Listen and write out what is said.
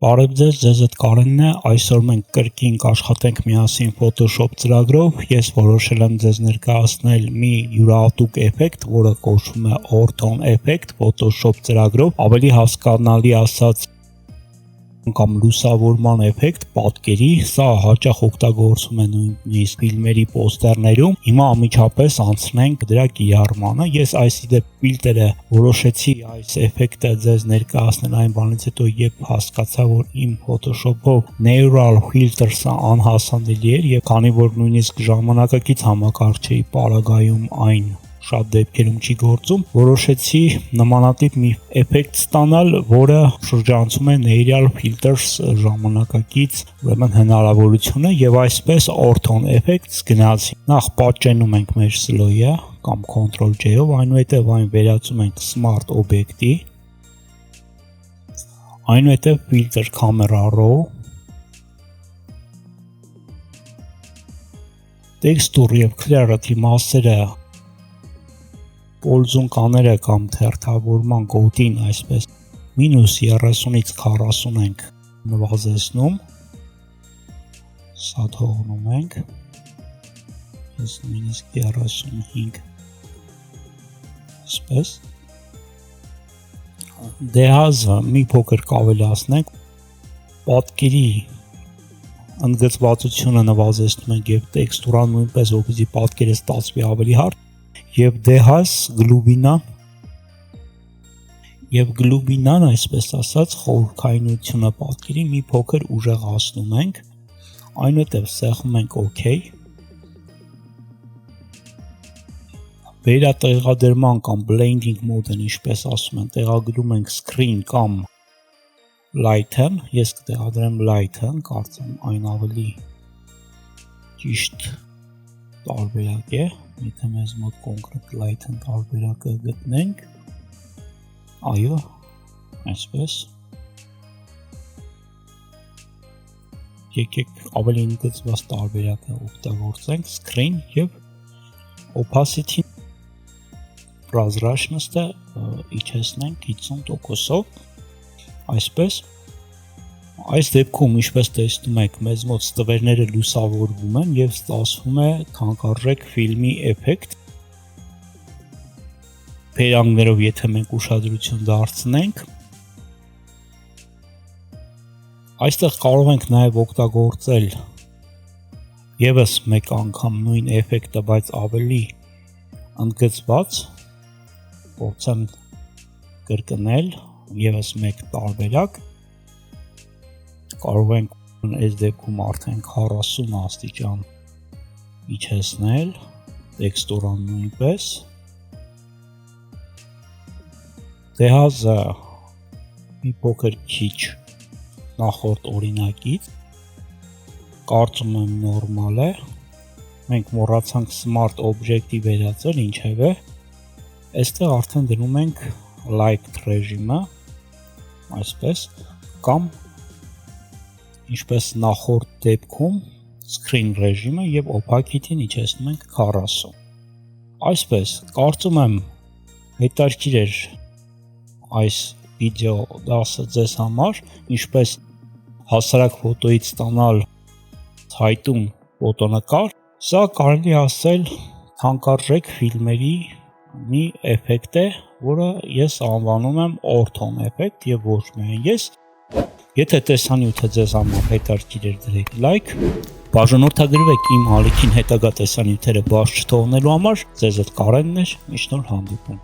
Բարև ձեզ, ձեզ հետ Կարենն է, այսօր մենք կրկին կաշխատենք միասին Photoshop ծրագրով, ես որոշել եմ ձեզ ներկայացնել մի յուրահատուկ էֆեկտ, որը կոչվում է Orthon էֆեկտ Photoshop ծրագրով, ավելի հասկանալի ասած կամ լուսավորման էֆեկտ պատկերի, սա հաճախ օգտագործվում է նույնիսկ ֆիլմերի պոստերներում։ Հիմա անմիջապես անցնենք դրա կիրառմանը։ Ես այս ֆիլտրը որոշեցի այս էֆեկտը ձեզ ներկայացնել այն բանից հետո, երբ հասկացա, որ իմ Photoshop-ով Neural Filters-ը անհասանելի էր, եւ քանի որ նույնիսկ ժամանակակից համակարգչի պարագայում այն շատ դեպքերում չի գործում, որոշեցի նմանատիպ մի էֆեկտ ստանալ, որը շրջանցում է Neural Filters ժամանակակից հնարավորությունը եւ այսպես Orthon էֆեկտ գնացի։ Նախ պատճենում ենք մեր slowը կամ Ctrl+J-ով, այնուհետև այն վերածում ենք Smart Object-ի, այնուհետև Filter Camera Raw, Texture եւ Clarity մասերը Պոլզունկաները կամ թերթավորման գոտին այսպես -30-ից 40 ենք նվազեցնում, սա թողնում ենք, ես նույնիսկ 35 այսպես, դեհազը մի փոքր կավելացնենք, պատկերի ընդգծվածությունը նվազեցնում ենք եւ տեքստուրան նույնպես, որպեսզի պատկերը ստացվի ավելի հարթ, եւ դեհաս գլուբինան այսպես ասած խորքայնությունը պատկերի մի փոքր ուժեղացնում ենք, այնուհետև սեղմում ենք OK, վերատեղադրման կամ blending mode-ն ինչպես ասում են, տեղադրում ենք screen կամ lighten, ես կտեղադրեմ lighten, կարծեմ այն ավելի ճիշտ տարբերակ է, եթե մեզ մոտ կոնկրետ lighten տարբերակը գտնենք, այո, այսպես, եկեք ավելի ընդգծված տարբերակը օգտագործենք, screen եւ opacity prozrachnost-ը իջեցնենք 50%-ով, այսպես, այս դեպքում ինչպես տեսնում եք, մեզ մոտ ստվերները լուսավորվում են եւ ստացվում է թանկարժեք ֆիլմի էֆեկտ։ Փերանգներով եթե մենք ուշադրություն դարձնենք, այստեղ կարող ենք նաեւ օգտագործել եւս մեկ անգամ նույն էֆեկտը, բայց ավելի ընդգծված, փորձեմ կրկնել եւս մեկ տարբերակ, կարող ենք այս դեպքում արդեն 40 աստիճան իջեցնել, տեքստուրան նույնպես, դեհազը մի փոքր քիչ նախորդ օրինակից, կարծում եմ նորմալ է, մենք մոռացանք Smart Object-ի վերածել, ինչևէ, այստեղ արդեն դնում ենք Light ռեժիմը, այսպես, կամ ինչպես նախորդ դեպքում screen ռեժիմը եւ opacity-ն իջեցնում ենք 40։ Այսպես, կարծում եմ հետաքրքիր էր այս վիդեո դասը ձեզ համար, ինչպես հասարակ ֆոտոից ստանալ ցայտուն ֆոտոնկար, սա կարելի ասել թանկարժեք ֆիլմերի մի էֆեկտ է, որը ես անվանում եմ Orthon էֆեկտ եւ ոչ միայն ես։ Եթե տեսանյութը ձեզ համար հետաքրքիր էր, դրեք լայք, բաժանորդագրվեք իմ ալիքին հետագա տեսանյութերը բաց չթողնելու համար, ձեզ հետ Կարենն էր, միշտ նոր հանդիպում։